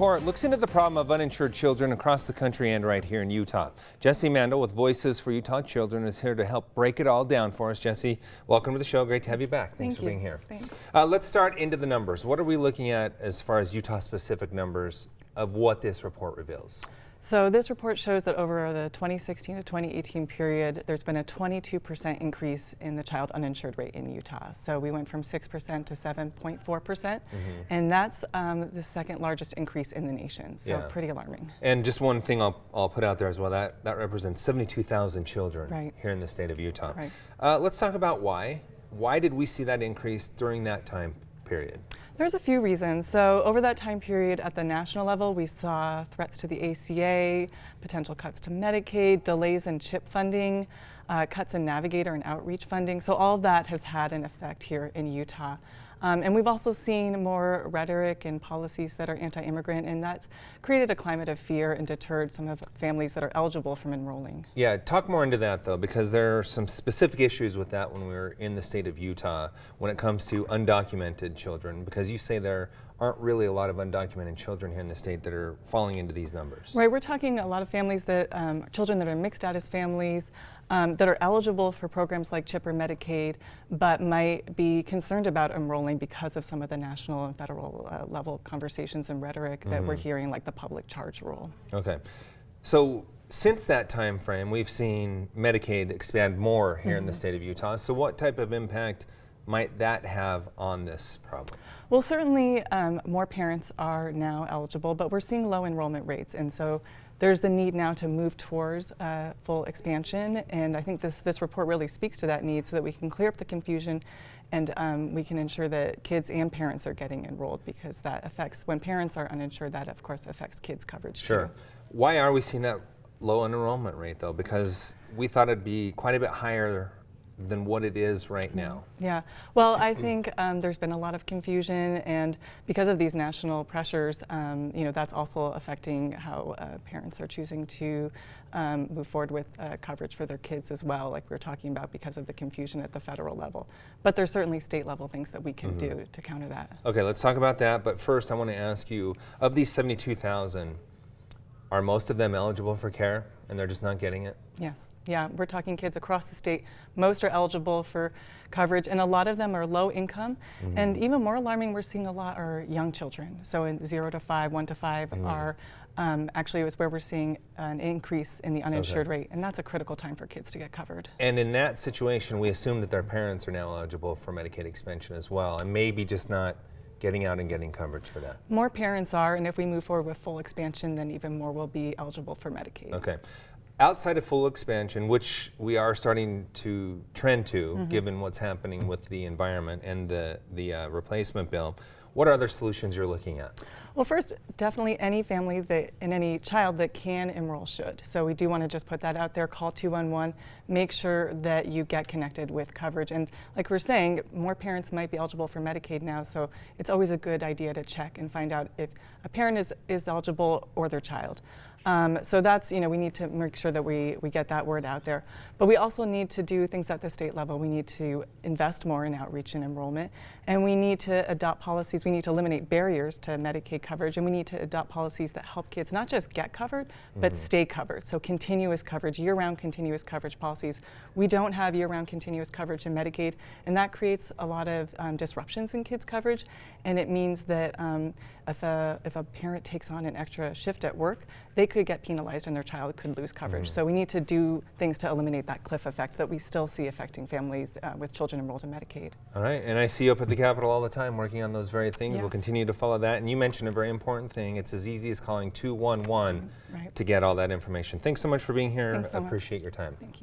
report looks into the problem of uninsured children across the country and right here in Utah. Jesse Mandel with Voices for Utah Children is here to help break it all down for us. Jesse, welcome to the show. Great to have you back. Thanks for being here. Thanks. Let's start into the numbers. What are we looking at as far as Utah-specific numbers of what this report reveals? So this report shows that over the 2016 to 2018 period, there's been a 22% increase in the child uninsured rate in Utah. So we went from 6% to 7.4%, and that's the second largest increase in the nation. So pretty alarming. And just one thing I'll put out there as well, that represents 72,000 children here in the state of Utah. Let's talk about why. Why did we see that increase during that time period? There's a few reasons. So over that time period at the national level, we saw threats to the ACA, potential cuts to Medicaid, delays in CHIP funding, cuts in Navigator and outreach funding. So all of that has had an effect here in Utah. And we've also seen more rhetoric and policies that are anti-immigrant, and that's created a climate of fear and deterred some of families that are eligible from enrolling. Yeah, talk more into that though, because there are some specific issues with that when we were in the state of Utah when it comes to undocumented children, because you say there aren't really a lot of undocumented children here in the state that are falling into these numbers. Right, we're talking a lot of families that, children that are mixed status families, that are eligible for programs like CHIP or Medicaid, but might be concerned about enrolling because of some of the national and federal level conversations and rhetoric that we're hearing, like the public charge rule. Okay, so since that time frame, we've seen Medicaid expand more here in the state of Utah. So what type of impact might that have on this problem? Well, certainly more parents are now eligible, but we're seeing low enrollment rates, and so there's the need now to move towards full expansion, and I think this report really speaks to that need so that we can clear up the confusion and we can ensure that kids and parents are getting enrolled, because that affects, when parents are uninsured, that of course affects kids' coverage too. Why are we seeing that low enrollment rate though? Because we thought it'd be quite a bit higher than what it is right now. Yeah, well, I think there's been a lot of confusion, and because of these national pressures, you know, that's also affecting how parents are choosing to move forward with coverage for their kids as well, like we were talking about, because of the confusion at the federal level. But there's certainly state level things that we can do to counter that. Okay, let's talk about that, but first I want to ask you, of these 72,000, are most of them eligible for care and they're just not getting it? Yes. Yeah, we're talking kids across the state. Most are eligible for coverage, and a lot of them are low income. And even more alarming, we're seeing a lot are young children. So in 0 to 5, 1 to 5 are actually is where we're seeing an increase in the uninsured rate, and that's a critical time for kids to get covered. And in that situation, we assume that their parents are now eligible for Medicaid expansion as well, and maybe just not getting out and getting coverage for that. More parents are, and if we move forward with full expansion, then even more will be eligible for Medicaid. Okay. Outside of full expansion, which we are starting to trend to, given what's happening with the environment and the replacement bill, what are other solutions you're looking at? Well, first, definitely any family that, and any child that can enroll should. So we do want to just put that out there, call 211, make sure that you get connected with coverage. And like we're saying, more parents might be eligible for Medicaid now, so it's always a good idea to check and find out if a parent is eligible or their child. So that's, you know, we need to make sure that we get that word out there. But we also need to do things at the state level. We need to invest more in outreach and enrollment, and we need to adopt policies. We need to eliminate barriers to Medicaid coverage, and we need to adopt policies that help kids not just get covered, but stay covered. So continuous coverage, year-round continuous coverage policies. We don't have year-round continuous coverage in Medicaid, and that creates a lot of disruptions in kids' coverage, and it means that if a parent takes on an extra shift at work, they could get penalized and their child could lose coverage. So we need to do things to eliminate that cliff effect that we still see affecting families with children enrolled in Medicaid. All right, and I see you up at the Capitol all the time working on those very things. We'll continue to follow that. And you mentioned a very important thing. It's as easy as calling 211 to get all that information. Thanks so much for being here. I appreciate your time. Thank you.